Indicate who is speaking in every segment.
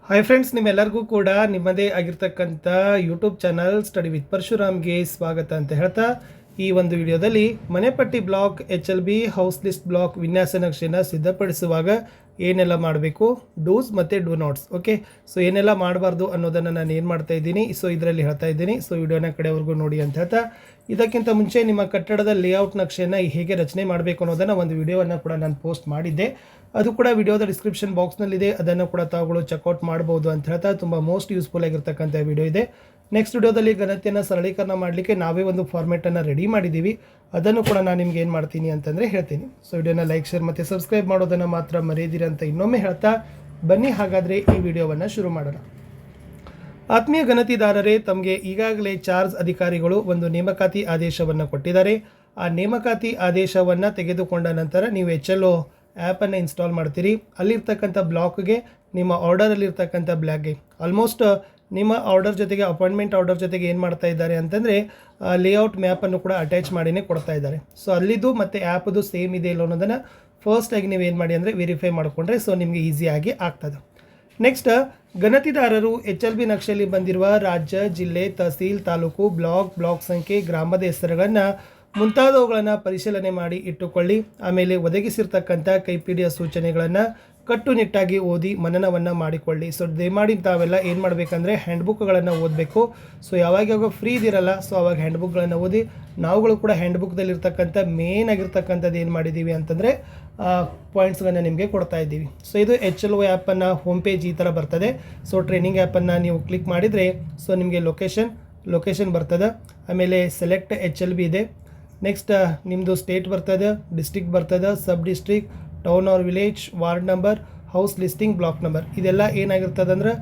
Speaker 1: Hi friends, ನಿಮ್ಮೆಲ್ಲರಿಗೂ ಕೂಡ ನಿಮ್ಮದೇ ಆಗಿರ್ತಕ್ಕಂಥ ಯೂಟ್ಯೂಬ್ ಚಾನಲ್ ಸ್ಟಡಿ ವಿತ್ ಪರಶುರಾಮ್ಗೆ ಸ್ವಾಗತ ಅಂತ ಹೇಳ್ತಾ, ಈ ಒಂದು ವಿಡಿಯೋದಲ್ಲಿ ಮನೆಪಟ್ಟಿ block HLB house list block ವಿನ್ಯಾಸ ನಕ್ಷೆನ ಸಿದ್ಧಪಡಿಸುವಾಗ ಏನೆಲ್ಲ ಮಾಡಬೇಕು, ಡೂಸ್ ಮತ್ತು ಡೂ ನಾಟ್ಸ್. ಓಕೆ, ಸೊ ಏನೆಲ್ಲ ಮಾಡಬಾರ್ದು ಅನ್ನೋದನ್ನು ನಾನು ಏನು ಮಾಡ್ತಾ ಇದ್ದೀನಿ, ಸೊ ಇದರಲ್ಲಿ ಹೇಳ್ತಾ ಇದ್ದೀನಿ. ಸೊ ವಿಡಿಯೋನ ಕಡೆವರೆಗೂ ನೋಡಿ ಅಂತ ಹೇಳ್ತಾ, ಇದಕ್ಕಿಂತ ಮುಂಚೆ ನಿಮ್ಮ ಕಟ್ಟಡದ ಲೇಔಟ್ ನಕ್ಷೆಯನ್ನು ಹೇಗೆ ರಚನೆ ಮಾಡಬೇಕು ಅನ್ನೋದನ್ನು ಒಂದು ವಿಡಿಯೋವನ್ನು ಕೂಡ ನಾನು ಪೋಸ್ಟ್ ಮಾಡಿದ್ದೆ. ಅದು ಕೂಡ ವಿಡಿಯೋದ ಡಿಸ್ಕ್ರಿಪ್ಷನ್ ಬಾಕ್ಸ್ನಲ್ಲಿದೆ, ಅದನ್ನು ಕೂಡ ತಾವುಗಳು ಚೆಕ್ಔಟ್ ಮಾಡ್ಬೋದು ಅಂತ ಹೇಳ್ತಾ, ತುಂಬ ಮೋಸ್ಟ್ ಯೂಸ್ಫುಲ್ ಆಗಿರ್ತಕ್ಕಂಥ ವಿಡಿಯೋ ಇದೆ. ನೆಕ್ಸ್ಟ್ ವಿಡಿಯೋದಲ್ಲಿ ಗಣತಿಯನ್ನು ಸರಳೀಕರಣ ಮಾಡಲಿಕ್ಕೆ ನಾವೇ ಒಂದು ಫಾರ್ಮೆಟನ್ನು ರೆಡಿ ಮಾಡಿದ್ದೀವಿ, ಅದನ್ನು ಕೂಡ ನಾನು ನಿಮ್ಗೆ ಏನು ಮಾಡ್ತೀನಿ ಅಂತಂದರೆ ಹೇಳ್ತೀನಿ. ಸೊ ವಿಡಿಯೋನ ಲೈಕ್, ಶೇರ್ ಮತ್ತು ಸಬ್ಸ್ಕ್ರೈಬ್ ಮಾಡೋದನ್ನು ಮಾತ್ರ ಮರೆಯದಿರಿ ಅಂತ ಇನ್ನೊಮ್ಮೆ ಹೇಳ್ತಾ, ಬನ್ನಿ ಹಾಗಾದರೆ ಈ ವಿಡಿಯೋವನ್ನು ಶುರು ಮಾಡೋಣ. ಆತ್ಮೀಯ ಗಣತಿದಾರರೇ, ತಮಗೆ ಈಗಾಗಲೇ ಚಾರ್ಜ್ ಅಧಿಕಾರಿಗಳು ಒಂದು ನೇಮಕಾತಿ ಆದೇಶವನ್ನು ಕೊಟ್ಟಿದ್ದಾರೆ. ಆ ನೇಮಕಾತಿ ಆದೇಶವನ್ನು ತೆಗೆದುಕೊಂಡ ನಂತರ ನೀವು HLO ಆ್ಯಪನ್ನು ಇನ್ಸ್ಟಾಲ್ ಮಾಡ್ತೀರಿ. ಅಲ್ಲಿರ್ತಕ್ಕಂಥ ಬ್ಲಾಕ್ಗೆ ನಿಮ್ಮ ಆರ್ಡರಲ್ಲಿರ್ತಕ್ಕಂಥ ಬ್ಲಾಕ್ಗೆ ಆಲ್ಮೋಸ್ಟ್ ನಿಮ್ಮ ಆರ್ಡರ್ ಜೊತೆಗೆ ಅಪಾಯಿಂಟ್ಮೆಂಟ್ ಆರ್ಡರ್ ಜೊತೆಗೆ ಏನು ಮಾಡ್ತಾ ಇದ್ದಾರೆ ಅಂತಂದರೆ ಲೇಔಟ್ ಮ್ಯಾಪನ್ನು ಕೂಡ ಅಟ್ಯಾಚ್ ಮಾಡಿನೇ ಕೊಡ್ತಾ ಇದ್ದಾರೆ. ಸೊ ಅಲ್ಲಿದ್ದು ಮತ್ತು ಆ್ಯಪದು ಸೇಮ್ ಇದೆ ಇಲ್ಲ ಅನ್ನೋದನ್ನು ಫಸ್ಟಾಗಿ ನೀವು ಏನು ಮಾಡಿ ಅಂದರೆ ವೆರಿಫೈ ಮಾಡಿಕೊಂಡ್ರೆ ಸೊ ನಿಮಗೆ ಈಸಿಯಾಗಿ ಆಗ್ತದೆ. ನೆಕ್ಸ್ಟ್, ಗಣತಿದಾರರು HLB ನಕ್ಷೆಯಲ್ಲಿ ಬಂದಿರುವ ರಾಜ್ಯ, ಜಿಲ್ಲೆ, ತಹಸೀಲ್, ತಾಲೂಕು, ಬ್ಲಾಕ್ ಸಂಖ್ಯೆ, ಗ್ರಾಮದ ಹೆಸರುಗಳನ್ನು ಮುಂತಾದವುಗಳನ್ನು ಪರಿಶೀಲನೆ ಮಾಡಿ ಇಟ್ಟುಕೊಳ್ಳಿ. ಆಮೇಲೆ ಒದಗಿಸಿರ್ತಕ್ಕಂಥ ಕೈಪಿಡಿಯ ಸೂಚನೆಗಳನ್ನು ಕಟ್ಟುನಿಟ್ಟಾಗಿ ಓದಿ ಮನನವನ್ನು ಮಾಡಿಕೊಳ್ಳಿ. ಸೊ ದಯಮಾಡಿ ತಾವೆಲ್ಲ ಏನು ಮಾಡಬೇಕಂದ್ರೆ ಹ್ಯಾಂಡ್ಬುಕ್ಗಳನ್ನು ಓದಬೇಕು. ಸೊ ಯಾವಾಗ ಫ್ರೀ ಇದಿರಲ್ಲ, ಸೊ ಅವಾಗ ಹ್ಯಾಂಡ್ಬುಕ್ಗಳನ್ನು ಓದಿ. ನಾವುಗಳು ಕೂಡ ಹ್ಯಾಂಡ್ಬುಕ್ದಲ್ಲಿರ್ತಕ್ಕಂಥ ಮೇನ್ ಆಗಿರ್ತಕ್ಕಂಥದ್ದು ಏನು ಮಾಡಿದ್ದೀವಿ ಅಂತಂದರೆ ಪಾಯಿಂಟ್ಸ್ಗಳನ್ನು ನಿಮಗೆ ಕೊಡ್ತಾ ಇದ್ದೀವಿ. ಸೊ ಇದು HLO ಆ್ಯಪನ್ನು ಹೋಮ್ ಪೇಜ್ ಈ ಥರ ಬರ್ತದೆ. ಸೊ ಟ್ರೈನಿಂಗ್ ಆ್ಯಪನ್ನು ನೀವು ಕ್ಲಿಕ್ ಮಾಡಿದರೆ ಸೊ ನಿಮಗೆ ಲೊಕೇಶನ್ ಬರ್ತದೆ. ಆಮೇಲೆ ಸೆಲೆಕ್ಟ್ HLB ಇದೆ. ನೆಕ್ಸ್ಟ್ ನಿಮ್ಮದು ಸ್ಟೇಟ್ ಬರ್ತದೆ, ಡಿಸ್ಟ್ರಿಕ್ಟ್ ಬರ್ತದೆ, sub district, town or village, ward number, house listing, block number. ಇದೆಲ್ಲ ಏನಾಗಿರ್ತದೆ ಅಂದ್ರೆ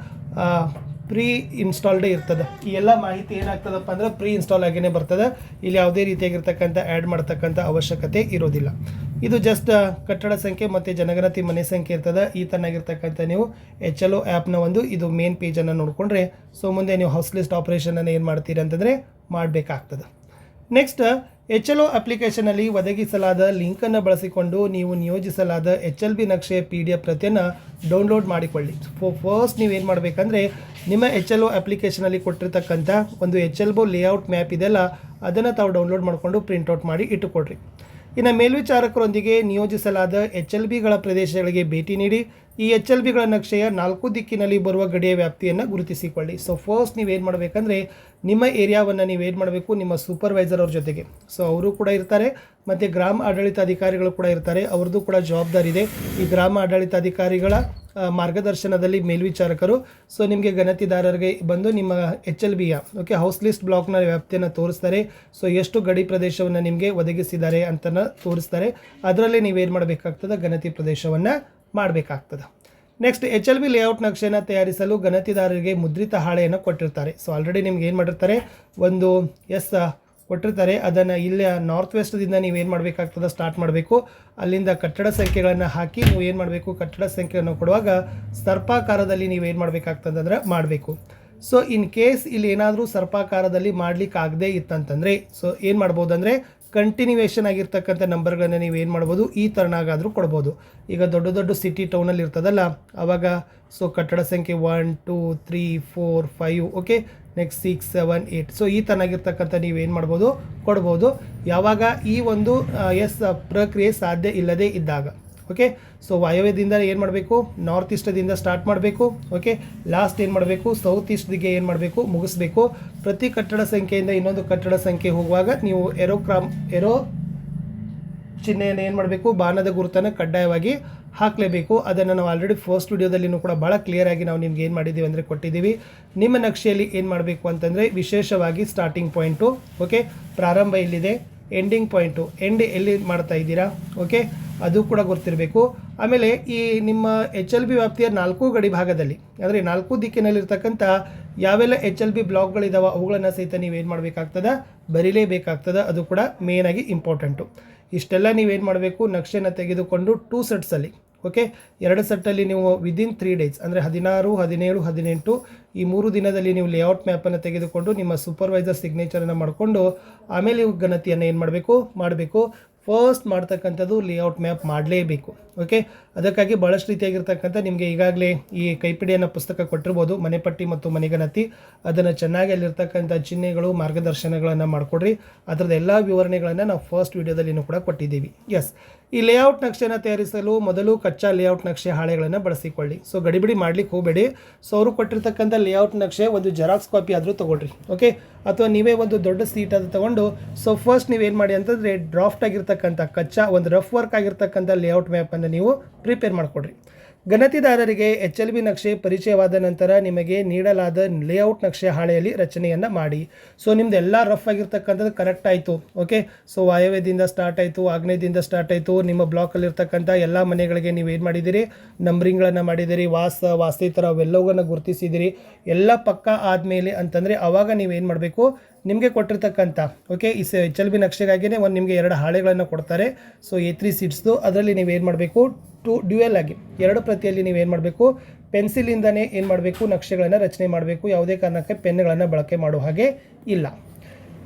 Speaker 1: ಪ್ರೀ ಇನ್ಸ್ಟಾಲ್ಡೇ ಇರ್ತದೆ. ಈ ಎಲ್ಲ ಮಾಹಿತಿ ಏನಾಗ್ತದಪ್ಪ ಅಂದ್ರೆ ಪ್ರೀ ಇನ್ಸ್ಟಾಲ್ ಆಗಿಯೇ ಬರ್ತದೆ. ಇಲ್ಲಿ ಯಾವುದೇ ರೀತಿಯಾಗಿರ್ತಕ್ಕಂಥ ಆ್ಯಡ್ ಮಾಡ್ತಕ್ಕಂಥ ಅವಶ್ಯಕತೆ ಇರೋದಿಲ್ಲ. ಇದು ಜಸ್ಟ್ ಕಟ್ಟಡ ಸಂಖ್ಯೆ ಮತ್ತು ಜನಗಣತಿ ಮನೆ ಸಂಖ್ಯೆ ಇರ್ತದೆ. ಈ ಥರನಾಗಿರ್ತಕ್ಕಂಥ ನೀವು HLO ಆ್ಯಪ್ನ ಒಂದು ಇದು ಮೇನ್ ಪೇಜನ್ನು ನೋಡಿಕೊಂಡ್ರೆ ಸೊ ಮುಂದೆ ನೀವು ಹೌಸ್ ಲಿಸ್ಟ್ ಆಪ್ರೇಷನನ್ನು ಏನು ಮಾಡ್ತೀರಿ ಅಂತಂದರೆ ಮಾಡಬೇಕಾಗ್ತದೆ. ನೆಕ್ಸ್ಟ್, HLO ಅಪ್ಲಿಕೇಶನಲ್ಲಿ ಒದಗಿಸಲಾದ ಲಿಂಕನ್ನು ಬಳಸಿಕೊಂಡು ನೀವು ನಿಯೋಜಿಸಲಾದ HLB ನಕ್ಷೆಯ PDF ಪ್ರತಿಯನ್ನು ಡೌನ್ಲೋಡ್ ಮಾಡಿಕೊಳ್ಳಿ. ಫಸ್ಟ್ ನೀವೇನು ಮಾಡಬೇಕಂದ್ರೆ ನಿಮ್ಮ HLO ಅಪ್ಲಿಕೇಶನಲ್ಲಿ ಕೊಟ್ಟಿರ್ತಕ್ಕಂಥ ಒಂದು HLB ಲೇಔಟ್ ಮ್ಯಾಪ್ ಇದೆಲ್ಲ ಅದನ್ನು ತಾವು ಡೌನ್ಲೋಡ್ ಮಾಡಿಕೊಂಡು ಪ್ರಿಂಟ್ಔಟ್ ಮಾಡಿ ಇಟ್ಟುಕೊಡ್ರಿ. ಇನ್ನು ಮೇಲ್ವಿಚಾರಕರೊಂದಿಗೆ ನಿಯೋಜಿಸಲಾದ HLBಗಳ ಪ್ರದೇಶಗಳಿಗೆ ಭೇಟಿ ನೀಡಿ ಈ HLBಗಳ ನಕ್ಷೆಯ 4 ದಿಕ್ಕಿನಲ್ಲಿ ಬರುವ ಗಡಿಯ ವ್ಯಾಪ್ತಿಯನ್ನು ಗುರುತಿಸಿಕೊಳ್ಳಿ. ಸೊ ಫಸ್ಟ್ ನೀವೇನು ಮಾಡಬೇಕಂದ್ರೆ ನಿಮ್ಮ ಏರಿಯಾವನ್ನು ನೀವೇನು ಮಾಡಬೇಕು, ನಿಮ್ಮ ಸೂಪರ್ವೈಸರ್ ಅವ್ರ ಜೊತೆಗೆ, ಸೊ ಅವರು ಕೂಡ ಇರ್ತಾರೆ ಮತ್ತು ಗ್ರಾಮ ಆಡಳಿತಾಧಿಕಾರಿಗಳು ಕೂಡ ಇರ್ತಾರೆ, ಅವ್ರದ್ದು ಕೂಡ ಜವಾಬ್ದಾರಿ ಇದೆ. ಈ ಗ್ರಾಮ ಆಡಳಿತಾಧಿಕಾರಿಗಳ ಮಾರ್ಗದರ್ಶನದಲ್ಲಿ ಮೇಲ್ವಿಚಾರಕರು ಸೊ ನಿಮಗೆ ಗಣತಿದಾರರಿಗೆ ಬಂದು ನಿಮ್ಮ HLBಯ ಹೌಸ್ ಲಿಸ್ಟ್ ಬ್ಲಾಕ್ನ ವ್ಯಾಪ್ತಿಯನ್ನು ತೋರಿಸ್ತಾರೆ. ಸೊ ಎಷ್ಟು ಗಡಿ ಪ್ರದೇಶವನ್ನು ನಿಮಗೆ ಒದಗಿಸಿದ್ದಾರೆ ಅಂತ ತೋರಿಸ್ತಾರೆ. ಅದರಲ್ಲಿ ನೀವೇನು ಮಾಡಬೇಕಾಗ್ತದೆ, ಗಣತಿ ಪ್ರದೇಶವನ್ನು ಮಾಡಬೇಕಾಗ್ತದೆ. ನೆಕ್ಸ್ಟ್, HLB ಲೇಔಟ್ ನಕ್ಷೆಯನ್ನು ತಯಾರಿಸಲು ಗಣತಿದಾರರಿಗೆ ಮುದ್ರಿತ ಹಾಳೆಯನ್ನು ಕೊಟ್ಟಿರ್ತಾರೆ. ಸೊ ಆಲ್ರೆಡಿ ನಿಮ್ಗೆ ಏನು ಮಾಡಿರ್ತಾರೆ, ಒಂದು ಕೊಟ್ಟಿರ್ತಾರೆ. ಅದನ್ನು ಇಲ್ಲೇ ನಾರ್ತ್ ವೆಸ್ಟ್ದಿಂದ ನೀವೇನು ಮಾಡಬೇಕಾಗ್ತದೆ, ಸ್ಟಾರ್ಟ್ ಮಾಡಬೇಕು. ಅಲ್ಲಿಂದ ಕಟ್ಟಡ ಸಂಖ್ಯೆಗಳನ್ನು ಹಾಕಿ ನೀವು ಏನು ಮಾಡಬೇಕು, ಕಟ್ಟಡ ಸಂಖ್ಯೆಯನ್ನು ಕೊಡುವಾಗ ಸರ್ಪಾಕಾರದಲ್ಲಿ ನೀವೇನು ಮಾಡಬೇಕಾಗ್ತದೆ ಅಂದರೆ ಮಾಡಬೇಕು. ಸೊ ಇನ್ ಕೇಸ್ ಇಲ್ಲಿ ಏನಾದರೂ ಸರ್ಪಾಕಾರದಲ್ಲಿ ಮಾಡಲಿಕ್ಕೆ ಆಗದೇ ಇತ್ತಂತಂದರೆ ಸೊ ಏನು ಮಾಡ್ಬೋದು ಅಂದರೆ ಕಂಟಿನ್ಯೂವೇಷನ್ ಆಗಿರ್ತಕ್ಕಂಥ ನಂಬರ್ಗಳನ್ನು ನೀವು ಏನು ಮಾಡ್ಬೋದು, ಈ ಥರನಾಗಾದರೂ ಕೊಡ್ಬೋದು. ಈಗ ದೊಡ್ಡ ಸಿಟಿ ಟೌನಲ್ಲಿ ಇರ್ತದಲ್ಲ ಆವಾಗ ಸೊ ಕಟ್ಟಡ ಸಂಖ್ಯೆ 1 2 3 4 5 ಓಕೆ, ನೆಕ್ಸ್ಟ್ 6 7 8 ಸೊ ಈ ಥರನಾಗಿರ್ತಕ್ಕಂಥ ನೀವೇನು ಮಾಡ್ಬೋದು, ಕೊಡ್ಬೋದು. ಯಾವಾಗ ಈ ಒಂದು ಪ್ರಕ್ರಿಯೆ ಸಾಧ್ಯ ಇಲ್ಲದೇ ಇದ್ದಾಗ. ಓಕೆ, ಸೊ ವಾಯವ್ಯದಿಂದ ಏನು ಮಾಡಬೇಕು, ನಾರ್ತ್ ಈಸ್ಟದಿಂದ ಸ್ಟಾರ್ಟ್ ಮಾಡಬೇಕು. ಓಕೆ, ಲಾಸ್ಟ್ ಏನು ಮಾಡಬೇಕು, ಸೌತ್ ಈಸ್ಟ್ಗೆ ಏನು ಮಾಡಬೇಕು, ಮುಗಿಸ್ಬೇಕು. ಪ್ರತಿ ಕಟ್ಟಡ ಸಂಖ್ಯೆಯಿಂದ ಇನ್ನೊಂದು ಕಟ್ಟಡ ಸಂಖ್ಯೆ ಹೋಗುವಾಗ ನೀವು ಎರೋ ಚಿಹ್ನೆಯನ್ನು ಏನು ಮಾಡಬೇಕು, ಬಾಣದ ಗುರುತನ್ನು ಕಡ್ಡಾಯವಾಗಿ ಹಾಕಲೇಬೇಕು. ಅದನ್ನು ನಾವು ಆಲ್ರೆಡಿ ಫಸ್ಟ್ ವಿಡಿಯೋದಲ್ಲಿನೂ ಕೂಡ ಭಾಳ ಕ್ಲಿಯರಾಗಿ ನಾವು ನಿಮ್ಗೆ ಏನು ಮಾಡಿದ್ದೀವಿ ಅಂದರೆ ಕೊಟ್ಟಿದ್ದೀವಿ. ನಿಮ್ಮ ನಕ್ಷೆಯಲ್ಲಿ ಏನು ಮಾಡಬೇಕು ಅಂತಂದರೆ ವಿಶೇಷವಾಗಿ ಸ್ಟಾರ್ಟಿಂಗ್ ಪಾಯಿಂಟು, ಓಕೆ, ಪ್ರಾರಂಭ ಎಲ್ಲಿದೆ, ಎಂಡಿಂಗ್ ಪಾಯಿಂಟು, ಎಂಡ್ ಎಲ್ಲಿ ಮಾಡ್ತಾ ಇದ್ದೀರಾ, ಓಕೆ, ಅದು ಕೂಡ ಗೊತ್ತಿರಬೇಕು. ಆಮೇಲೆ ಈ ನಿಮ್ಮ HLB ವ್ಯಾಪ್ತಿಯ 4 ಗಡಿ ಭಾಗದಲ್ಲಿ ಅಂದರೆ 4 ದಿಕ್ಕಿನಲ್ಲಿರ್ತಕ್ಕಂಥ ಯಾವೆಲ್ಲ HLB ಬ್ಲಾಕ್ಗಳಿದ್ದಾವೆ ಅವುಗಳನ್ನು ಸಹಿತ ನೀವೇನು ಮಾಡಬೇಕಾಗ್ತದೆ, ಬರೀಲೇಬೇಕಾಗ್ತದೆ. ಅದು ಕೂಡ ಮೇನಾಗಿ ಇಂಪಾರ್ಟೆಂಟು. ಇಷ್ಟೆಲ್ಲ ನೀವೇನು ಮಾಡಬೇಕು, ನಕ್ಷೆನ ತೆಗೆದುಕೊಂಡು 2 ಸೆಟ್ಸಲ್ಲಿ, ಓಕೆ, 2 ಸೆಟ್ಟಲ್ಲಿ ನೀವು ವಿದಿನ್ 3 ಡೇಸ್ ಅಂದರೆ 16 17 18 ಈ 3 ದಿನದಲ್ಲಿ ನೀವು ಲೇಔಟ್ ಮ್ಯಾಪನ್ನು ತೆಗೆದುಕೊಂಡು ನಿಮ್ಮ ಸೂಪರ್ವೈಸರ್ ಸಿಗ್ನೇಚರನ್ನು ಮಾಡಿಕೊಂಡು ಆಮೇಲೆ ಗಣತಿಯನ್ನು ಏನು ಮಾಡಬೇಕು. ಫಸ್ಟ್ ಮಾಡ್ತಕ್ಕಂಥದ್ದು ಲೇಔಟ್ ಮ್ಯಾಪ್ ಮಾಡಲೇಬೇಕು. ಓಕೆ, ಅದಕ್ಕಾಗಿ ಭಾಳಷ್ಟು ರೀತಿಯಾಗಿರ್ತಕ್ಕಂಥ ನಿಮಗೆ ಈಗಾಗಲೇ ಈ ಕೈಪಿಡಿಯನ್ನು ಪುಸ್ತಕ ಕೊಟ್ಟಿರ್ಬೋದು, ಮನೆಪಟ್ಟಿ ಮತ್ತು ಮನೆಗಣತಿ. ಅದನ್ನು ಚೆನ್ನಾಗಿ ಅಲ್ಲಿರ್ತಕ್ಕಂಥ ಚಿಹ್ನೆಗಳು ಮಾರ್ಗದರ್ಶನಗಳನ್ನು ಮಾಡಿಕೊಡ್ರಿ. ಅದರದ್ದು ಎಲ್ಲ ವಿವರಣೆಗಳನ್ನು ನಾವು ಫಸ್ಟ್ ವಿಡಿಯೋದಲ್ಲಿನೂ ಕೂಡ ಕೊಟ್ಟಿದ್ದೀವಿ. ಎಸ್, ಈ ಲೇಔಟ್ ನಕ್ಷೆಯನ್ನು ತಯಾರಿಸಲು ಮೊದಲು ಕಚ್ಚಾ ಲೇಔಟ್ ನಕ್ಷೆ ಹಾಳೆಗಳನ್ನು ಬಳಸಿಕೊಳ್ಳಿ. ಸೊ ಗಡಿಬಿಡಿ ಮಾಡ್ಲಿಕ್ಕೆ ಹೋಗಬೇಡಿ. ಸೊ ಅವರು ಕೊಟ್ಟಿರ್ತಕ್ಕಂಥ ಲೇಔಟ್ ನಕ್ಷೆ ಒಂದು ಜೆರಾಕ್ಸ್ ಕಾಪಿ ಆದರೂ ತೊಗೊಳ್ರಿ. ಓಕೆ, ಅಥವಾ ನೀವೇ ಒಂದು ದೊಡ್ಡ ಸೀಟ್ ಅದು ತೊಗೊಂಡು ಸೊ ಫಸ್ಟ್ ನೀವೇನು ಮಾಡಿ ಅಂತಂದರೆ ಡ್ರಾಫ್ಟ್ ಆಗಿರ್ತಕ್ಕಂಥ ಕಚ್ಚಾ ಒಂದು ರಫ್ ವರ್ಕ್ ಆಗಿರ್ತಕ್ಕಂಥ ಲೇಔಟ್ ಮ್ಯಾಪನ್ನು ನೀವು ಪ್ರಿಪೇರ್ ಮಾಡಿಕೊಡ್ರಿ. ಗಣತಿದಾರರಿಗೆ HLB ನಕ್ಷೆ ಪರಿಚಯವಾದ ನಂತರ ನಿಮಗೆ ನೀಡಲಾದ ಲೇಔಟ್ ನಕ್ಷೆ ಹಾಳೆಯಲ್ಲಿ ರಚನೆಯನ್ನು ಮಾಡಿ. ಸೊ ನಿಮ್ದು ಎಲ್ಲ ರಫ್ ಆಗಿರ್ತಕ್ಕಂಥದ್ದು ಕರೆಕ್ಟ್ ಆಯಿತು. ಓಕೆ, ಸೊ ವಾಯವ್ಯದಿಂದ ಸ್ಟಾರ್ಟ್ ಆಯಿತು, ಆಗ್ನೇಯದಿಂದ ಸ್ಟಾರ್ಟ್ ಆಯಿತು. ನಿಮ್ಮ ಬ್ಲಾಕಲ್ಲಿರ್ತಕ್ಕಂಥ ಎಲ್ಲ ಮನೆಗಳಿಗೆ ನೀವು ಏನು ಮಾಡಿದ್ದೀರಿ, ನಂಬರಿಂಗ್ಗಳನ್ನು ಮಾಡಿದ್ದೀರಿ, ವಾಸ್ತೇತರ ಅವೆಲ್ಲವನ್ನು ಗುರುತಿಸಿದ್ದೀರಿ. ಎಲ್ಲ ಪಕ್ಕ ಆದಮೇಲೆ ಅಂತಂದರೆ ಆವಾಗ ನೀವೇನು ಮಾಡಬೇಕು, ನಿಮಗೆ ಕೊಟ್ಟಿರ್ತಕ್ಕಂಥ ಓಕೆ ಈ HLB ನಕ್ಷೆಗಾಗಿಯೇ ಒಂದು ನಿಮಗೆ 2 ಹಾಳೆಗಳನ್ನು ಕೊಡ್ತಾರೆ. ಸೊ A3 ಸೀಟ್ಸ್ದು ಅದರಲ್ಲಿ ನೀವೇನು ಮಾಡಬೇಕು, ಡ್ಯುಯಲ್ ಆಗಿ 2 ಪ್ರತಿಯಲ್ಲಿ ನೀವೇನು ಮಾಡಬೇಕು, ಪೆನ್ಸಿಲಿಂದನೇ ಏನು ಮಾಡಬೇಕು, ನಕ್ಷೆಗಳನ್ನು ರಚನೆ ಮಾಡಬೇಕು. ಯಾವುದೇ ಕಾರಣಕ್ಕೆ ಪೆನ್ಗಳನ್ನು ಬಳಕೆ ಮಾಡೋ ಹಾಗೆ ಇಲ್ಲ.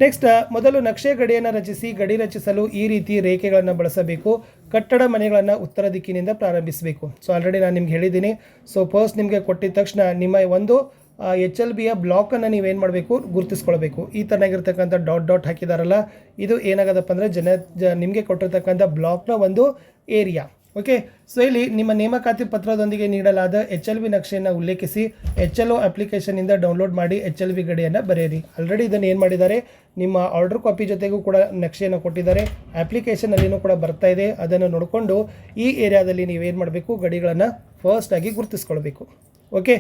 Speaker 1: ನೆಕ್ಸ್ಟ್, ಮೊದಲು ನಕ್ಷೆ ಗಡಿಯನ್ನು ರಚಿಸಿ. ಗಡಿ ರಚಿಸಲು ಈ ರೀತಿ ರೇಖೆಗಳನ್ನು ಬಳಸಬೇಕು. ಕಟ್ಟಡ ಮನೆಗಳನ್ನು ಉತ್ತರ ದಿಕ್ಕಿನಿಂದ ಪ್ರಾರಂಭಿಸಬೇಕು. ಸೊ ಆಲ್ರೆಡಿ ನಾನು ನಿಮ್ಗೆ ಹೇಳಿದ್ದೀನಿ. ಸೊ ಫಸ್ಟ್ ನಿಮಗೆ ಕೊಟ್ಟಿದ ತಕ್ಷಣ ನಿಮ್ಮ ಒಂದು HLBಯ ಬ್ಲಾಕನ್ನು ನೀವೇನು ಮಾಡಬೇಕು, ಗುರುತಿಸ್ಕೊಳ್ಬೇಕು. ಈ ಥರನಾಗಿರ್ತಕ್ಕಂಥ ಡಾಟ್ ಹಾಕಿದಾರಲ್ಲ, ಇದು ಏನಾಗೋದಪ್ಪ ಅಂದರೆ ನಿಮಗೆ ಕೊಟ್ಟಿರ್ತಕ್ಕಂಥ ಬ್ಲಾಕ್ನ ಒಂದು ಏರಿಯಾ. ಓಕೆ, ಸೊ ಇಲ್ಲಿ ನಿಮ್ಮ ನೇಮಕಾತಿ ಪತ್ರದೊಂದಿಗೆ ನೀಡಲಾದ HLB ನಕ್ಷೆಯನ್ನು ಉಲ್ಲೇಖಿಸಿ HLO ಅಪ್ಲಿಕೇಶನಿಂದ ಡೌನ್ಲೋಡ್ ಮಾಡಿ HLB ಗಡಿಯನ್ನು ಬರೆಯಿರಿ. ಆಲ್ರೆಡಿ ಇದನ್ನು ಏನು ಮಾಡಿದ್ದಾರೆ, ನಿಮ್ಮ ಆರ್ಡರ್ ಕಾಪಿ ಜೊತೆಗೂ ಕೂಡ ನಕ್ಷೆಯನ್ನು ಕೊಟ್ಟಿದ್ದಾರೆ. ಅಪ್ಲಿಕೇಶನಲ್ಲಿನೂ ಕೂಡ ಬರ್ತಾ ಇದೆ. ಅದನ್ನು ನೋಡಿಕೊಂಡು ಈ ಏರಿಯಾದಲ್ಲಿ ನೀವೇನು ಮಾಡಬೇಕು, ಗಡಿಗಳನ್ನು ಫಸ್ಟಾಗಿ ಗುರುತಿಸ್ಕೊಳ್ಬೇಕು. ಓಕೆ,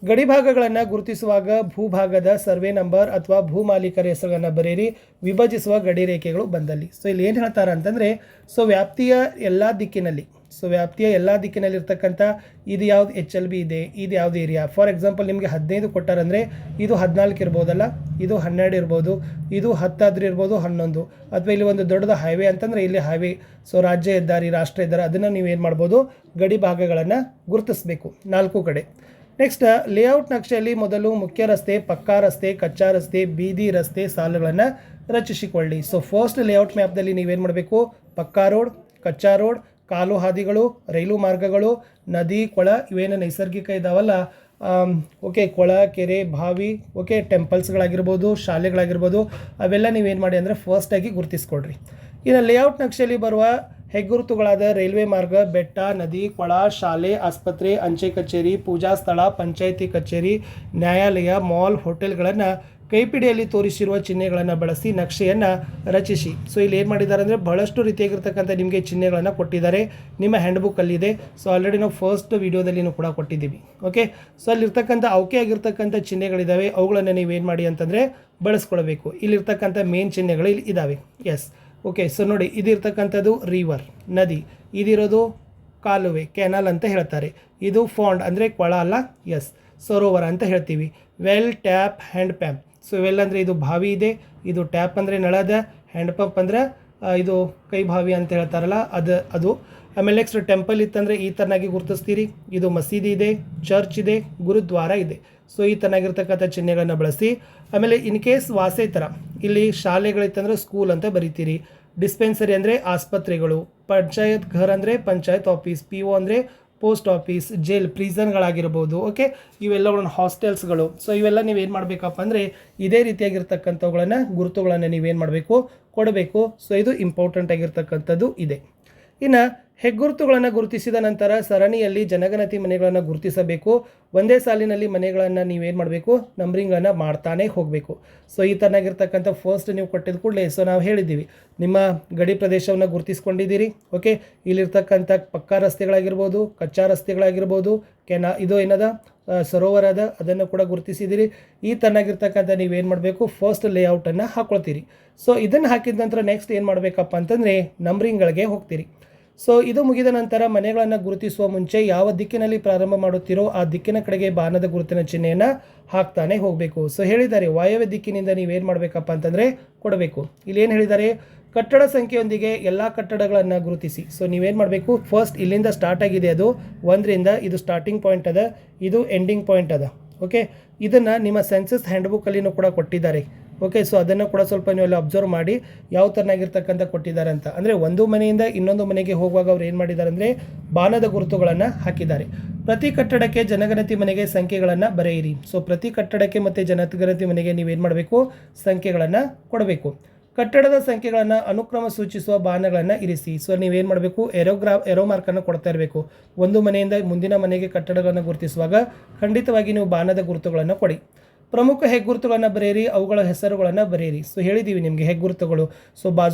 Speaker 1: ಗಡಿ ಭಾಗಗಳನ್ನು ಗುರುತಿಸುವಾಗ ಭೂಭಾಗದ ಸರ್ವೆ ನಂಬರ್ ಅಥವಾ ಭೂ ಮಾಲೀಕರ ಹೆಸರುಗಳನ್ನು ಬರೆಯಿರಿ. ವಿಭಜಿಸುವ ಗಡಿ ರೇಖೆಗಳು ಬಂದಲ್ಲಿ. ಸೊ ಇಲ್ಲಿ ಏನು ಹೇಳ್ತಾರೆ ಅಂತಂದರೆ, ಸೊ ವ್ಯಾಪ್ತಿಯ ಎಲ್ಲ ದಿಕ್ಕಿನಲ್ಲಿರ್ತಕ್ಕಂಥ ಇದು ಯಾವ್ದು HLB ಇದೆ, ಇದು ಯಾವುದು ಏರಿಯಾ. ಫಾರ್ ಎಕ್ಸಾಂಪಲ್ ನಿಮಗೆ 15 ಕೊಟ್ಟಾರಂದರೆ ಇದು 14 ಇರ್ಬೋದಲ್ಲ, ಇದು 12 ಇರ್ಬೋದು, ಇದು 10 ಆದ್ರೂ ಇರ್ಬೋದು, 11. ಅಥವಾ ಇಲ್ಲಿ ಒಂದು ದೊಡ್ಡದು ಹೈವೇ ಅಂತಂದರೆ ಇಲ್ಲಿ ಹೈವೇ. ಸೊ ರಾಜ್ಯ ಹೆದ್ದಾರಿ, ರಾಷ್ಟ್ರ ಹೆದ್ದಾರಿ, ಅದನ್ನು ನೀವೇನು ಮಾಡ್ಬೋದು, ಗಡಿ ಭಾಗಗಳನ್ನು ಗುರುತಿಸಬೇಕು 4 ಕಡೆ. ನೆಕ್ಸ್ಟ್, ಲೇಔಟ್ ನಕ್ಷೆಯಲ್ಲಿ ಮೊದಲು ಮುಖ್ಯ ರಸ್ತೆ, ಪಕ್ಕಾ ರಸ್ತೆ, ಕಚ್ಚಾ ರಸ್ತೆ, ಬೀದಿ ರಸ್ತೆ ಸಾಲುಗಳನ್ನು ರಚಿಸಿಕೊಳ್ಳಿ. ಸೊ ಫಸ್ಟ್ ಲೇಔಟ್ ಮ್ಯಾಪ್ದಲ್ಲಿ ನೀವೇನು ಮಾಡಬೇಕು, ಪಕ್ಕಾ ರೋಡ್, ಕಚ್ಚಾ ರೋಡ್, ಕಾಲು ಹಾದಿಗಳು, ರೈಲು ಮಾರ್ಗಗಳು, ನದಿ, ಕೊಳ ಇವೇನು ನೈಸರ್ಗಿಕ ಇದಾವಲ್ಲ, ಓಕೆ, ಕೊಳ, ಕೆರೆ, ಬಾವಿ, ಓಕೆ, ಟೆಂಪಲ್ಸ್ಗಳಾಗಿರ್ಬೋದು, ಶಾಲೆಗಳಾಗಿರ್ಬೋದು, ಅವೆಲ್ಲ ನೀವೇನು ಮಾಡಿ ಅಂದರೆ ಫಸ್ಟಾಗಿ ಗುರುತಿಸ್ಕೊಡ್ರಿ. ಇನ್ನು ಲೇಔಟ್ ನಕ್ಷೆಯಲ್ಲಿ ಬರುವ ಹೆಗ್ಗುರುತುಗಳಾದ ರೈಲ್ವೆ ಮಾರ್ಗ, ಬೆಟ್ಟ, ನದಿ, ಕೊಳ, ಶಾಲೆ, ಆಸ್ಪತ್ರೆ, ಅಂಚೆ ಕಚೇರಿ, ಪೂಜಾ ಸ್ಥಳ, ಪಂಚಾಯಿತಿ ಕಚೇರಿ, ನ್ಯಾಯಾಲಯ, ಮಾಲ್, ಹೋಟೆಲ್ಗಳನ್ನು ಕೈಪಿಡಿಯಲ್ಲಿ ತೋರಿಸಿರುವ ಚಿಹ್ನೆಗಳನ್ನು ಬಳಸಿ ನಕ್ಷೆಯನ್ನು ರಚಿಸಿ. ಸೊ ಇಲ್ಲಿ ಏನು ಮಾಡಿದ್ದಾರೆ ಅಂದರೆ ಬಹಳಷ್ಟು ರೀತಿಯಾಗಿರ್ತಕ್ಕಂಥ ನಿಮಗೆ ಚಿಹ್ನೆಗಳನ್ನು ಕೊಟ್ಟಿದ್ದಾರೆ. ನಿಮ್ಮ ಹ್ಯಾಂಡ್ಬುಕ್ಕಲ್ಲಿದೆ. ಸೊ ಆಲ್ರೆಡಿ ನಾವು ಫಸ್ಟ್ ವೀಡಿಯೋದಲ್ಲಿನೂ ಕೂಡ ಕೊಟ್ಟಿದ್ದೀವಿ. ಓಕೆ, ಸೊ ಅಲ್ಲಿರ್ತಕ್ಕಂಥ ಅವಕೆ ಆಗಿರ್ತಕ್ಕಂಥ ಚಿಹ್ನೆಗಳಿದ್ದಾವೆ. ಅವುಗಳನ್ನು ನೀವೇನು ಮಾಡಿ ಅಂತಂದರೆ ಬಳಸ್ಕೊಳ್ಬೇಕು. ಇಲ್ಲಿರ್ತಕ್ಕಂಥ ಮೇನ್ ಚಿಹ್ನೆಗಳು ಇಲ್ಲಿ ಇದ್ದಾವೆ. ಎಸ್, ಓಕೆ, ಸೊ ನೋಡಿ, ಇದಿರ್ತಕ್ಕಂಥದ್ದು ರಿವರ್, ನದಿ, ಇದಿರೋದು ಕಾಲುವೆ, ಕೆನಾಲ್ ಅಂತ ಹೇಳ್ತಾರೆ. ಇದು ಫಾಂಡ್ ಅಂದರೆ ಕೊಳ ಅಲ್ಲ, ಎಸ್, ಸರೋವರ ಅಂತ ಹೇಳ್ತೀವಿ. Well, tap, hand pump. So well ಅಂದರೆ ಇದು ಬಾವಿ ಇದೆ, ಇದು ಟ್ಯಾಪ್ ಅಂದರೆ ನಳದ, ಹ್ಯಾಂಡ್ ಪಂಪ್ ಅಂದರೆ ಇದು ಕೈ ಬಾವಿ ಅಂತ ಹೇಳ್ತಾರಲ್ಲ ಅದು. ಆಮೇಲೆ ನೆಕ್ಸ್ಟ್ ಟೆಂಪಲ್ ಇತ್ತಂದರೆ ಈ ಥರನಾಗಿ ಗುರುತಿಸ್ತೀರಿ. ಇದು ಮಸೀದಿ ಇದೆ, ಚರ್ಚ್ ಇದೆ, ಗುರುದ್ವಾರ ಇದೆ. ಸೊ ಈ ಥರನಾಗಿರ್ತಕ್ಕಂಥ ಚಿಹ್ನೆಗಳನ್ನು ಬಳಸಿ. ಆಮೇಲೆ ಇನ್ ಕೇಸ್ ವಾಸೇತರ ಇಲ್ಲಿ ಶಾಲೆಗಳಿತ್ತಂದರೆ ಸ್ಕೂಲ್ ಅಂತ ಬರಿತೀರಿ. ಡಿಸ್ಪೆನ್ಸರಿ ಅಂದರೆ ಆಸ್ಪತ್ರೆಗಳು, ಪಂಚಾಯತ್ ಘರ್ ಅಂದರೆ ಪಂಚಾಯತ್ ಆಫೀಸ್, PO ಅಂದರೆ ಪೋಸ್ಟ್ ಆಫೀಸ್, ಜೈಲ್, ಪ್ರಿಸನ್ಗಳಾಗಿರ್ಬೋದು. ಓಕೆ, ಇವೆಲ್ಲಗಳನ್ನು ಹಾಸ್ಟೆಲ್ಸ್ಗಳು. ಸೊ ಇವೆಲ್ಲ ನೀವೇನು ಮಾಡಬೇಕಪ್ಪ ಅಂದರೆ ಇದೇ ರೀತಿಯಾಗಿರ್ತಕ್ಕಂಥವುಗಳನ್ನು ಗುರುತುಗಳನ್ನು ನೀವೇನು ಮಾಡಬೇಕು, ಕೊಡಬೇಕು. ಸೊ ಇದು ಇಂಪಾರ್ಟೆಂಟ್ ಆಗಿರ್ತಕ್ಕಂಥದ್ದು ಇದೆ. ಇನ್ನು ಹೆಗ್ಗುರುತುಗಳನ್ನು ಗುರುತಿಸಿದ ನಂತರ ಸರಣಿಯಲ್ಲಿ ಜನಗಣತಿ ಮನೆಗಳನ್ನು ಗುರುತಿಸಬೇಕು. ಒಂದೇ ಸಾಲಿನಲ್ಲಿ ಮನೆಗಳನ್ನು ನೀವೇನು ಮಾಡಬೇಕು, ನಂಬರಿಂಗನ್ನು ಮಾಡ್ತಾನೆ ಹೋಗಬೇಕು. ಸೊ ಈ ಥರನಾಗಿರ್ತಕ್ಕಂಥ ಫಸ್ಟ್ ನೀವು ಕೊಟ್ಟಿದ ಕೂಡಲೇ ಸೊ ನಾವು ಹೇಳಿದ್ದೀವಿ, ನಿಮ್ಮ ಗಡಿ ಪ್ರದೇಶವನ್ನು ಗುರುತಿಸ್ಕೊಂಡಿದ್ದೀರಿ. ಓಕೆ, ಇಲ್ಲಿರ್ತಕ್ಕಂಥ ಪಕ್ಕಾ ರಸ್ತೆಗಳಾಗಿರ್ಬೋದು, ಕಚ್ಚಾ ರಸ್ತೆಗಳಾಗಿರ್ಬೋದು, ಇದು ಏನದ ಸರೋವರದ ಅದನ್ನು ಕೂಡ ಗುರುತಿಸಿದ್ದೀರಿ. ಈ ಥರನಾಗಿರ್ತಕ್ಕಂಥ ನೀವೇನು ಮಾಡಬೇಕು, ಫಸ್ಟ್ ಲೇಔಟನ್ನು ಹಾಕ್ಕೊಳ್ತೀರಿ. ಸೊ ಇದನ್ನು ಹಾಕಿದ ನಂತರ ನೆಕ್ಸ್ಟ್ ಏನು ಮಾಡಬೇಕಪ್ಪ ಅಂತಂದರೆ ನಂಬರಿಂಗ್ಗಳಿಗೆ ಹೋಗ್ತೀರಿ. ಸೊ ಇದು ಮುಗಿದ ನಂತರ ಮನೆಗಳನ್ನು ಗುರುತಿಸುವ ಮುಂಚೆ ಯಾವ ದಿಕ್ಕಿನಲ್ಲಿ ಪ್ರಾರಂಭ ಮಾಡುತ್ತೀರೋ ಆ ದಿಕ್ಕಿನ ಕಡೆಗೆ ಬಾಣದ ಗುರುತಿನ ಚಿಹ್ನೆಯನ್ನು ಹಾಕ್ತಾನೆ ಹೋಗಬೇಕು. ಸೊ ಹೇಳಿದ್ದಾರೆ ವಾಯವ್ಯ ದಿಕ್ಕಿನಿಂದ ನೀವೇನು ಮಾಡಬೇಕಪ್ಪ ಅಂತಂದರೆ ಕೊಡಬೇಕು. ಇಲ್ಲೇನು ಹೇಳಿದ್ದಾರೆ, ಕಟ್ಟಡ ಸಂಖ್ಯೆಯೊಂದಿಗೆ ಎಲ್ಲ ಕಟ್ಟಡಗಳನ್ನು ಗುರುತಿಸಿ. ಸೊ ನೀವೇನು ಮಾಡಬೇಕು, ಫಸ್ಟ್ ಇಲ್ಲಿಂದ ಸ್ಟಾರ್ಟ್ ಆಗಿದೆ, ಅದು 1ರಿಂದ ಇದು ಸ್ಟಾರ್ಟಿಂಗ್ ಪಾಯಿಂಟ್ ಅದ, ಇದು ಎಂಡಿಂಗ್ ಪಾಯಿಂಟ್ ಅದ. ಓಕೆ, ಇದನ್ನು ನಿಮ್ಮ ಸೆನ್ಸಸ್ ಹ್ಯಾಂಡ್ಬುಕ್ಕಲ್ಲಿನೂ ಕೂಡ ಕೊಟ್ಟಿದ್ದಾರೆ. ಓಕೆ, ಸೊ ಅದನ್ನು ಕೂಡ ಸ್ವಲ್ಪ ನೀವು ಅಲ್ಲಿ ಅಬ್ಸರ್ವ್ ಮಾಡಿ ಯಾವ ಥರನಾಗಿರ್ತಕ್ಕಂಥ ಕೊಟ್ಟಿದ್ದಾರೆ ಅಂತ. ಅಂದರೆ ಒಂದು ಮನೆಯಿಂದ ಇನ್ನೊಂದು ಮನೆಗೆ ಹೋಗುವಾಗ ಅವ್ರು ಏನು ಮಾಡಿದ್ದಾರೆ ಅಂದರೆ ಬಾಣದ ಗುರುತುಗಳನ್ನು ಹಾಕಿದ್ದಾರೆ. ಪ್ರತಿ ಕಟ್ಟಡಕ್ಕೆ ಜನಗಣತಿ ಮನೆಗೆ ಸಂಖ್ಯೆಗಳನ್ನು ಬರೆಯಿರಿ. ಸೊ ಪ್ರತಿ ಕಟ್ಟಡಕ್ಕೆ ಮತ್ತು ಜನಗಣತಿ ಮನೆಗೆ ನೀವೇನು ಮಾಡಬೇಕು, ಸಂಖ್ಯೆಗಳನ್ನು ಕೊಡಬೇಕು. ಕಟ್ಟಡದ ಸಂಖ್ಯೆಗಳನ್ನು ಅನುಕ್ರಮ ಸೂಚಿಸುವ ಬಾಣಗಳನ್ನು ಇರಿಸಿ. ಸೊ ನೀವೇನು ಮಾಡಬೇಕು, ಎರೋ ಮಾರ್ಕನ್ನು ಕೊಡ್ತಾ ಇರಬೇಕು. ಒಂದು ಮನೆಯಿಂದ ಮುಂದಿನ ಮನೆಗೆ ಕಟ್ಟಡಗಳನ್ನು ಗುರುತಿಸುವಾಗ ಖಂಡಿತವಾಗಿ ನೀವು ಬಾಣದ ಗುರುತುಗಳನ್ನು ಕೊಡಿ. ಪ್ರಮುಖ ಹೆಗ್ಗುರುತುಗಳನ್ನು ಬರೆಯಿರಿ, ಅವುಗಳ ಹೆಸರುಗಳನ್ನು ಬರೆಯಿರಿ. ಸೊ ಹೇಳಿದ್ದೀವಿ ನಿಮಗೆ ಹೆಗ್ಗುರುತುಗಳು. ಸೊ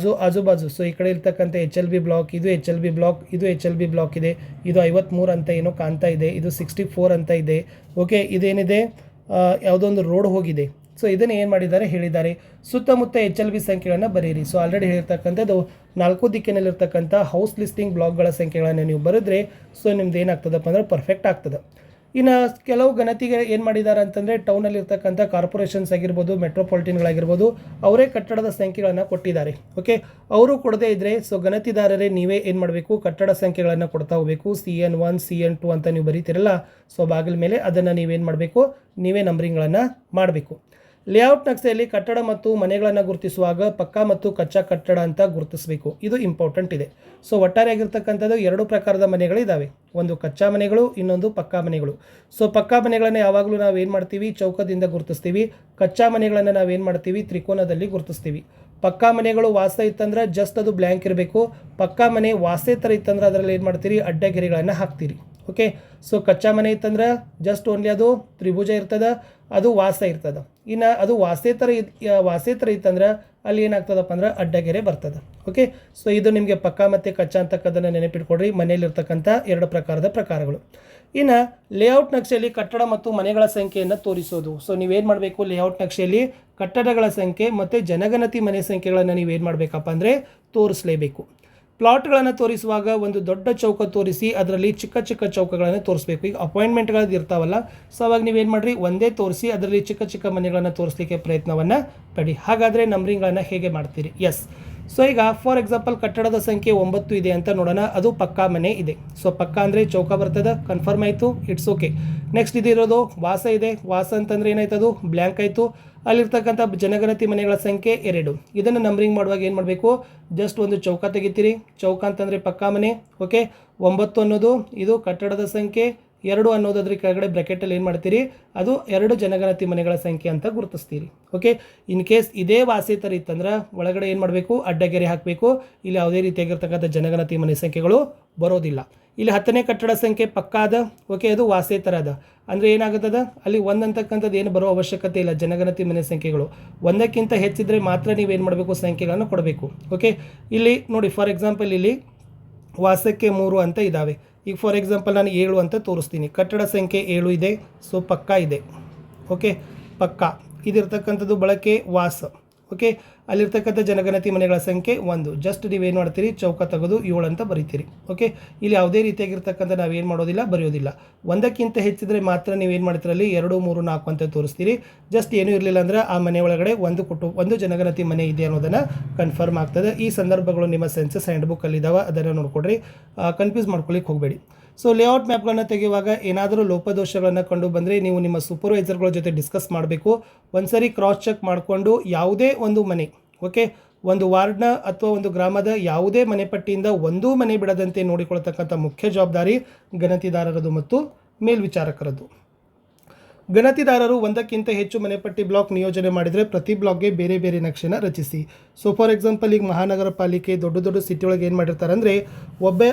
Speaker 1: ಆಜು ಬಾಜು. ಸೊ ಈ ಕಡೆ ಇರ್ತಕ್ಕಂಥ HLB ಬ್ಲಾಕ್, ಇದು HLB ಬ್ಲಾಕ್, ಇದು HLB ಬ್ಲಾಕ್ ಇದೆ. ಇದು 53 ಅಂತ ಏನೋ ಕಾಣ್ತಾ ಇದೆ, ಇದು 64 ಅಂತ ಇದೆ. ಓಕೆ, ಇದೇನಿದೆ, ಯಾವುದೋ ಒಂದು ರೋಡ್ ಹೋಗಿದೆ. ಸೊ ಇದನ್ನು ಏನು ಮಾಡಿದ್ದಾರೆ ಹೇಳಿದ್ದಾರೆ. ಸುತ್ತಮುತ್ತ HLB ಸಂಖ್ಯೆಗಳನ್ನು ಬರೆಯಿರಿ. ಸೊ ಆಲ್ರೆಡಿ ಹೇಳಿರ್ತಕ್ಕಂಥದ್ದು 4 ದಿಕ್ಕಿನಲ್ಲಿರ್ತಕ್ಕಂಥ ಹೌಸ್ ಲಿಸ್ಟಿಂಗ್ ಬ್ಲಾಕ್ಗಳ ಸಂಖ್ಯೆಗಳನ್ನು ನೀವು ಬರೆದ್ರೆ ಸೊ ನಿಮ್ದು ಏನಾಗ್ತದಪ್ಪ ಅಂದರೆ ಪರ್ಫೆಕ್ಟ್ ಆಗ್ತದೆ. ಇನ್ನು ಕೆಲವು ಗಣತಿಗೆ ಏನು ಮಾಡಿದ್ದಾರೆ ಅಂತಂದರೆ ಟೌನಲ್ಲಿರ್ತಕ್ಕಂಥ ಕಾರ್ಪೊರೇಷನ್ಸ್ ಆಗಿರ್ಬೋದು, ಮೆಟ್ರೋಪಾಲಿಟನ್ಗಳಾಗಿರ್ಬೋದು, ಅವರೇ ಕಟ್ಟಡದ ಸಂಖ್ಯೆಗಳನ್ನು ಕೊಟ್ಟಿದ್ದಾರೆ. ಓಕೆ, ಅವರು ಕೊಡದೇ ಇದ್ದರೆ ಸೊ ಗಣತಿದಾರರೇ ನೀವೇ ಏನು ಮಾಡಬೇಕು, ಕಟ್ಟಡ ಸಂಖ್ಯೆಗಳನ್ನು ಕೊಡ್ತಾ ಹೋಗಬೇಕು. CN1 CN2 ಅಂತ ನೀವು ಬರೀತಿರಲ್ಲ, ಸೊ ಬಾಗಿಲ ಮೇಲೆ ಅದನ್ನು ನೀವೇನು ಮಾಡಬೇಕು, ನೀವೇ ನಂಬರಿಂಗ್ಗಳನ್ನು ಮಾಡಬೇಕು. ಲೇಔಟ್ ನಕ್ಷೆಯಲ್ಲಿ ಕಟ್ಟಡ ಮತ್ತು ಮನೆಗಳನ್ನು ಗುರುತಿಸುವಾಗ ಪಕ್ಕಾ ಮತ್ತು ಕಚ್ಚಾ ಕಟ್ಟಡ ಅಂತ ಗುರುತಿಸಬೇಕು. ಇದು ಇಂಪಾರ್ಟೆಂಟ್ ಇದೆ. ಸೊ ಒಟ್ಟಾರೆಯಾಗಿರ್ತಕ್ಕಂಥದ್ದು 2 ಪ್ರಕಾರದ ಮನೆಗಳು ಇದ್ದಾವೆ. ಒಂದು ಕಚ್ಚಾ ಮನೆಗಳು, ಇನ್ನೊಂದು ಪಕ್ಕಾ ಮನೆಗಳು. ಸೊ ಪಕ್ಕಾ ಮನೆಗಳನ್ನು ಯಾವಾಗಲೂ ನಾವು ಏನು ಮಾಡ್ತೀವಿ, ಚೌಕದಿಂದ ಗುರುತಿಸ್ತೀವಿ. ಕಚ್ಚಾ ಮನೆಗಳನ್ನು ನಾವೇನು ಮಾಡ್ತೀವಿ, ತ್ರಿಕೋನದಲ್ಲಿ ಗುರುತಿಸ್ತೀವಿ. ಪಕ್ಕಾ ಮನೆಗಳು ವಾಸ ಇತ್ತಂದ್ರೆ ಜಸ್ಟ್ ಅದು ಬ್ಲ್ಯಾಂಕ್ ಇರಬೇಕು. ಪಕ್ಕಾ ಮನೆ ವಾಸೆ ಥರ ಇತ್ತಂದ್ರೆ ಅದರಲ್ಲಿ ಏನು ಮಾಡ್ತೀರಿ, ಅಡ್ಡಗೆರೆಗಳನ್ನು ಹಾಕ್ತೀರಿ. ಓಕೆ, ಸೊ ಕಚ್ಚಾ ಮನೆ ಇತ್ತಂದ್ರೆ ಜಸ್ಟ್ ಓನ್ಲಿ ಅದು ತ್ರಿಭುಜ ಇರ್ತದೆ, ಅದು ವಾಸ ಇರ್ತದೆ. ಇನ್ನು ಅದು ವಾಸೆ ಥರ ಇತ್ತಂದ್ರೆ ಅಲ್ಲಿ ಏನಾಗ್ತದಪ್ಪ ಅಂದ್ರೆ ಅಡ್ಡಗೆರೆ ಬರ್ತದೆ. ಓಕೆ, ಸೊ ಇದು ನಿಮಗೆ ಪಕ್ಕಾ ಮತ್ತು ಕಚ್ಚಾ ಅಂತಕ್ಕದನ್ನು ನೆನಪಿಟ್ಕೊಡ್ರಿ. ಮನೆಯಲ್ಲಿರ್ತಕ್ಕಂಥ 2 ಪ್ರಕಾರದ ಪ್ರಕಾರಗಳು. ಇನ್ನು ಲೇಔಟ್ ನಕ್ಷೆಯಲ್ಲಿ ಕಟ್ಟಡ ಮತ್ತು ಮನೆಗಳ ಸಂಖ್ಯೆಯನ್ನು ತೋರಿಸೋದು. ಸೊ ನೀವೇನು ಮಾಡಬೇಕು, ಲೇಔಟ್ ನಕ್ಷೆಯಲ್ಲಿ ಕಟ್ಟಡಗಳ ಸಂಖ್ಯೆ ಮತ್ತು ಜನಗಣತಿ ಮನೆ ಸಂಖ್ಯೆಗಳನ್ನು ನೀವೇನು ಮಾಡಬೇಕಪ್ಪ ಅಂದರೆ ತೋರಿಸಲೇಬೇಕು. ಪ್ಲಾಟ್ಗಳನ್ನು ತೋರಿಸುವಾಗ ಒಂದು ದೊಡ್ಡ ಚೌಕ ತೋರಿಸಿ ಅದರಲ್ಲಿ ಚಿಕ್ಕ ಚಿಕ್ಕ ಚೌಕಗಳನ್ನು ತೋರಿಸಬೇಕು. ಈಗ ಅಪಾಯಿಂಟ್ಮೆಂಟ್ಗಳದ್ದು ಇರ್ತಾವಲ್ಲ, ಸೊ ಅವಾಗ ನೀವೇನು ಮಾಡಿರಿ, ಒಂದೇ ತೋರಿಸಿ ಅದರಲ್ಲಿ ಚಿಕ್ಕ ಚಿಕ್ಕ ಮನೆಗಳನ್ನು ತೋರಿಸಲಿಕ್ಕೆ ಪ್ರಯತ್ನವನ್ನು ಪಡಿ. ಹಾಗಾದರೆ ನಂಬರಿಂಗ್ಗಳನ್ನು ಹೇಗೆ ಮಾಡ್ತೀರಿ? ಎಸ್. ಸೊ ಈಗ ಫಾರ್ ಎಕ್ಸಾಂಪಲ್ ಕಟ್ಟಡದ ಸಂಖ್ಯೆ 9 ಇದೆ ಅಂತ ನೋಡೋಣ. ಅದು ಪಕ್ಕಾ ಮನೆ ಇದೆ. ಸೊ ಪಕ್ಕಾ ಅಂದರೆ ಚೌಕ ಬರ್ತದೆ, ಕನ್ಫರ್ಮ್ ಆಯಿತು, ಇಟ್ಸ್ ಓಕೆ. ನೆಕ್ಸ್ಟ್ ಇದಿರೋದು ವಾಸ ಇದೆ. ವಾಸ ಅಂತಂದರೆ ಏನಾಯ್ತದು, ಬ್ಲ್ಯಾಂಕ್ ಆಯಿತು. ಅಲ್ಲಿರ್ತಕ್ಕಂಥ ಜನಗಣತಿ ಮನೆಗಳ ಸಂಖ್ಯೆ 2. ಇದನ್ನು ನಂಬರಿಂಗ್ ಮಾಡುವಾಗ ಏನು ಮಾಡಬೇಕು, ಜಸ್ಟ್ ಒಂದು ಚೌಕ ತೆಗಿತೀರಿ. ಚೌಕ ಅಂತಂದರೆ ಪಕ್ಕಾ ಮನೆ. ಓಕೆ, 9 ಅನ್ನೋದು ಇದು ಕಟ್ಟಡದ ಸಂಖ್ಯೆ, 2 ಅನ್ನೋದು ಅದ್ರ ಕೆಳಗಡೆ ಬ್ರ್ಯಾಕೆಟಲ್ಲಿ ಏನು ಮಾಡ್ತೀರಿ, ಅದು 2 ಜನಗಣತಿ ಮನೆಗಳ ಸಂಖ್ಯೆ ಅಂತ ಗುರುತಿಸ್ತೀರಿ. ಓಕೆ, ಇನ್ ಕೇಸ್ ಇದೇ ವಾಸೆ ಥರ ಇತ್ತಂದ್ರೆ ಒಳಗಡೆ ಏನು ಮಾಡಬೇಕು, ಅಡ್ಡಗೆರೆ ಹಾಕಬೇಕು. ಇಲ್ಲಿ ಯಾವುದೇ ರೀತಿಯಾಗಿರ್ತಕ್ಕಂಥ ಜನಗಣತಿ ಮನೆ ಸಂಖ್ಯೆಗಳು ಬರೋದಿಲ್ಲ. ಇಲ್ಲಿ 10ನೇ ಕಟ್ಟಡ ಸಂಖ್ಯೆ ಪಕ್ಕಾ ಅದ. ಓಕೆ, ಅದು ವಾಸೆ ಥರ ಅದ ಅಂದರೆ ಏನಾಗುತ್ತದ, ಅಲ್ಲಿ 1 ಅಂತಕ್ಕಂಥದ್ದು ಏನು ಬರೋ ಅವಶ್ಯಕತೆ ಇಲ್ಲ. ಜನಗಣತಿ ಮನೆ ಸಂಖ್ಯೆಗಳು 1ಕ್ಕಿಂತ ಹೆಚ್ಚಿದ್ರೆ ಮಾತ್ರ ನೀವೇನು ಮಾಡಬೇಕು, ಸಂಖ್ಯೆಗಳನ್ನು ಕೊಡಬೇಕು. ಓಕೆ, ಇಲ್ಲಿ ನೋಡಿ ಫಾರ್ ಎಕ್ಸಾಂಪಲ್ ಇಲ್ಲಿ ವಾಸಕ್ಕೆ 3 ಅಂತ ಇದ್ದಾವೆ. ಈಗ ಫಾರ್ ಎಕ್ಸಾಂಪಲ್ ನಾನು 7 ಅಂತ ತೋರಿಸ್ತೀನಿ. ಕಟ್ಟಡ ಸಂಖ್ಯೆ 7 ಇದೆ. ಸೊ ಪಕ್ಕಾ ಇದೆ. ಓಕೆ, ಪಕ್ಕಾ ಇದಿರ್ತಕ್ಕಂಥದ್ದು ಬಳಕೆ ವಾಸ. ಓಕೆ, ಅಲ್ಲಿರ್ತಕ್ಕಂಥ ಜನಗಣತಿ ಮನೆಗಳ ಸಂಖ್ಯೆ 1. ಜಸ್ಟ್ ನೀವೇನು ಮಾಡ್ತೀರಿ, ಚೌಕ ತೆಗೆದು 7 ಅಂತ ಬರೀತೀರಿ. ಓಕೆ, ಇಲ್ಲಿ ಯಾವುದೇ ರೀತಿಯಾಗಿರ್ತಕ್ಕಂಥ ನಾವೇನು ಮಾಡೋದಿಲ್ಲ, ಬರೆಯೋದಿಲ್ಲ. 1ಕ್ಕಿಂತ ಹೆಚ್ಚಿದ್ರೆ ಮಾತ್ರ ನೀವೇನು ಮಾಡ್ತೀರಲ್ಲಿ 2, 3, 4 ಅಂತ ತೋರಿಸ್ತೀರಿ. ಜಸ್ಟ್ ಏನೂ ಇರಲಿಲ್ಲ ಅಂದ್ರೆ ಆ ಮನೆ ಒಳಗಡೆ ಒಂದು ಜನಗಣತಿ ಮನೆ ಇದೆ ಅನ್ನೋದನ್ನು ಕನ್ಫರ್ಮ್ ಆಗ್ತದೆ. ಈ ಸಂದರ್ಭಗಳು ನಿಮ್ಮ ಸೆನ್ಸಸ್ ಹ್ಯಾಂಡ್ ಬುಕ್ಕಲ್ಲಿದ್ದಾವೆ, ಅದನ್ನು ನೋಡ್ಕೊಡ್ರಿ. ಕನ್ಫ್ಯೂಸ್ ಮಾಡ್ಕೊಳ್ಳಿಕ್ಕೆ ಹೋಗಬೇಡಿ. ಸೊ ಲೇಔಟ್ ಮ್ಯಾಪ್ಗಳನ್ನು ತೆಗೆಯುವಾಗ ಏನಾದರೂ ಲೋಪದೋಷಗಳನ್ನು ಕಂಡು ಬಂದರೆ ನೀವು ನಿಮ್ಮ ಸೂಪರ್ವೈಸರ್ಗಳ ಜೊತೆ ಡಿಸ್ಕಸ್ ಮಾಡಬೇಕು. ಒಂದ್ಸರಿ ಕ್ರಾಸ್ ಚೆಕ್ ಮಾಡಿಕೊಂಡು ಯಾವುದೇ ಒಂದು ಮನೆ, ಓಕೆ, ಒಂದು ವಾರ್ಡ್ನ ಅಥವಾ ಒಂದು ಗ್ರಾಮದ ಯಾವುದೇ ಮನೆ ಪಟ್ಟಿಯಿಂದ ಒಂದೂ ಮನೆ ಬಿಡದಂತೆ ನೋಡಿಕೊಳ್ತಕ್ಕಂಥ ಮುಖ್ಯ ಜವಾಬ್ದಾರಿ ಗಣತಿದಾರರದು ಮತ್ತು ಮೇಲ್ವಿಚಾರಕರದು. ಗಣತಿದಾರರು 1ಕ್ಕಿಂತ ಹೆಚ್ಚು ಮನೆಪಟ್ಟಿ ಬ್ಲಾಕ್ ನಿಯೋಜನೆ ಮಾಡಿದರೆ ಪ್ರತಿ ಬ್ಲಾಕ್ಗೆ ಬೇರೆ ಬೇರೆ ನಕ್ಷೆನ ರಚಿಸಿ. ಸೊ ಫಾರ್ ಎಕ್ಸಾಂಪಲ್ ಈಗ ಮಹಾನಗರ ಪಾಲಿಕೆ ದೊಡ್ಡ ಸಿಟಿ ಒಳಗೆ ಏನು ಮಾಡಿರ್ತಾರೆ ಅಂದರೆ ಒಬ್ಬ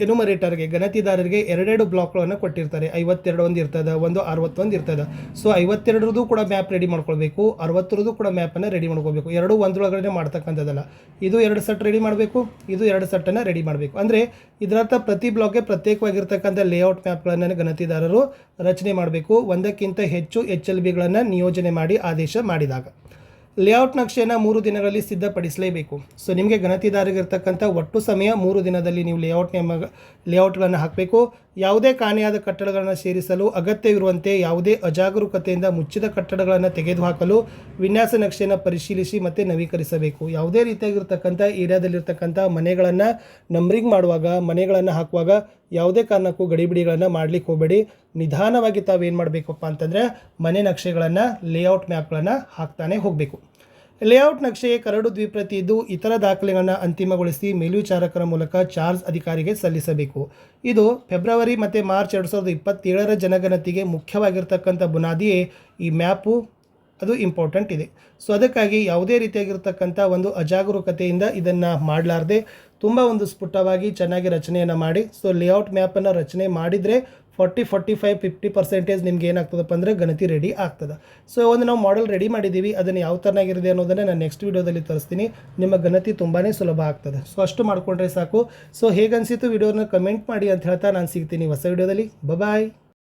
Speaker 1: ಎನುಮರೇಟರ್ಗೆ ಗಣತಿದಾರರಿಗೆ 2 ಬ್ಲಾಕ್ಗಳನ್ನು ಕೊಟ್ಟಿರ್ತಾರೆ. 52 ಒಂದು ಇರ್ತದೆ, ಒಂದು 61 ಇರ್ತದೆ. ಸೊ 52ರದ್ದು ಕೂಡ ಮ್ಯಾಪ್ ರೆಡಿ ಮಾಡ್ಕೊಳ್ಬೇಕು, 60ರದ್ದು ಕೂಡ ಮ್ಯಾಪನ್ನು ರೆಡಿ ಮಾಡ್ಕೋಬೇಕು. 2 ಒಂದರೊಳಗಡೆ ಮಾಡ್ತಕ್ಕಂಥದ್ದಲ್ಲ. ಇದು 2 ಸೆಟ್ ರೆಡಿ ಮಾಡಬೇಕು, ಇದು 2 ಸೆಟ್ಟನ್ನು ರೆಡಿ ಮಾಡಬೇಕು. ಅಂದರೆ ಇದರರ್ಥ ಪ್ರತಿ ಬ್ಲಾಕ್ಗೆ ಪ್ರತ್ಯೇಕವಾಗಿರ್ತಕ್ಕಂಥ ಲೇಔಟ್ ಮ್ಯಾಪ್ಗಳನ್ನು ಗಣತಿದಾರರು ರಚನೆ ಮಾಡಬೇಕು. 1ಕ್ಕಿಂತ ಹೆಚ್ಚು HLBಗಳನ್ನು ನಿಯೋಜನೆ ಮಾಡಿ ಆದೇಶ ಮಾಡಿದಾಗ ಲೇಔಟ್ ನಕ್ಷೆಯನ್ನು 3 ದಿನಗಳಲ್ಲಿ ಸಿದ್ಧಪಡಿಸಲೇಬೇಕು. ಸೊ ನಿಮಗೆ ಗಣತಿದಾರರಿಗಿರ್ತಕ್ಕಂಥ ಒಟ್ಟು ಸಮಯ 3 ದಿನದಲ್ಲಿ ನೀವು ಲೇಔಟ್ಗಳನ್ನು ಹಾಕಬೇಕು. ಯಾವುದೇ ಕಾಣೆಯಾದ ಕಟ್ಟಡಗಳನ್ನು ಸೇರಿಸಲು ಅಗತ್ಯವಿರುವಂತೆ ಯಾವುದೇ ಅಜಾಗರೂಕತೆಯಿಂದ ಮುಚ್ಚಿದ ಕಟ್ಟಡಗಳನ್ನು ತೆಗೆದುಹಾಕಲು ವಿನ್ಯಾಸ ನಕ್ಷೆಯನ್ನು ಪರಿಶೀಲಿಸಿ ಮತ್ತು ನವೀಕರಿಸಬೇಕು. ಯಾವುದೇ ರೀತಿಯಾಗಿರ್ತಕ್ಕಂಥ ಏರಿಯಾದಲ್ಲಿರ್ತಕ್ಕಂಥ ಮನೆಗಳನ್ನು ನಂಬರಿಂಗ್ ಮಾಡುವಾಗ, ಮನೆಗಳನ್ನು ಹಾಕುವಾಗ ಯಾವುದೇ ಕಾರಣಕ್ಕೂ ಗಡಿಬಿಡಿಗಳನ್ನು ಮಾಡಲಿಕ್ಕೆ ಹೋಗಬೇಡಿ. ನಿಧಾನವಾಗಿ ತಾವೇನು ಮಾಡಬೇಕಪ್ಪ ಅಂತಂದರೆ ಮನೆ ನಕ್ಷೆಗಳನ್ನು, ಲೇಔಟ್ ಮ್ಯಾಪ್ಗಳನ್ನು ಹಾಕ್ತಾನೆ ಹೋಗಬೇಕು. ಲೇಔಟ್ ನಕ್ಷೆ ಕರಡು ದ್ವಿಪ್ರತಿ ಇದ್ದು ಇತರ ದಾಖಲೆಗಳನ್ನು ಅಂತಿಮಗೊಳಿಸಿ ಮೇಲ್ವಿಚಾರಕರ ಮೂಲಕ ಚಾರ್ಜ್ ಅಧಿಕಾರಿಗೆ ಸಲ್ಲಿಸಬೇಕು. ಇದು ಫೆಬ್ರವರಿ ಮತ್ತು ಮಾರ್ಚ್ 2027ರ ಜನಗಣತಿಗೆ ಮುಖ್ಯವಾಗಿರ್ತಕ್ಕಂಥ ಬುನಾದಿಯೇ ಈ ಮ್ಯಾಪು. ಅದು ಇಂಪಾರ್ಟೆಂಟ್ ಇದೆ. ಸೊ ಅದಕ್ಕಾಗಿ ಯಾವುದೇ ರೀತಿಯಾಗಿರ್ತಕ್ಕಂಥ ಒಂದು ಅಜಾಗರೂಕತೆಯಿಂದ ಇದನ್ನು ಮಾಡಲಾರ್ದೆ ತುಂಬ ಒಂದು ಸ್ಫುಟವಾಗಿ ಚೆನ್ನಾಗಿ ರಚನೆಯನ್ನು ಮಾಡಿ. ಸೊ ಲೇಔಟ್ ಮ್ಯಾಪನ್ನು ರಚನೆ ಮಾಡಿದರೆ 40-45-50% ನಿಮ್ಗೆ ಏನಾಗ್ತದಪ್ಪ ಅಂದರೆ ಗಣತಿ ರೆಡಿ ಆಗ್ತದೆ. ಸೊ ಒಂದು ನಾವು ಮಾಡೆಲ್ ರೆಡಿ ಮಾಡಿದ್ದೀವಿ, ಅದನ್ನು ಯಾವ ಥರನಾಗಿರುತ್ತೆ ಅನ್ನೋದನ್ನು ನಾನು ನೆಕ್ಸ್ಟ್ ವೀಡಿಯೋದಲ್ಲಿ ತೋರಿಸ್ತೀನಿ. ನಿಮ್ಮ ಗಣತಿ ತುಂಬಾ ಸುಲಭ ಆಗ್ತದೆ. ಸೊ ಅಷ್ಟು ಮಾಡಿಕೊಂಡ್ರೆ ಸಾಕು. ಸೊ ಹೇಗನ್ಸಿತು ವಿಡಿಯೋನ ಕಮೆಂಟ್ ಮಾಡಿ ಅಂತ ಹೇಳ್ತಾ ನಾನು ಸಿಗ್ತೀನಿ ಹೊಸ ವಿಡಿಯೋದಲ್ಲಿ. ಬಾಯ್.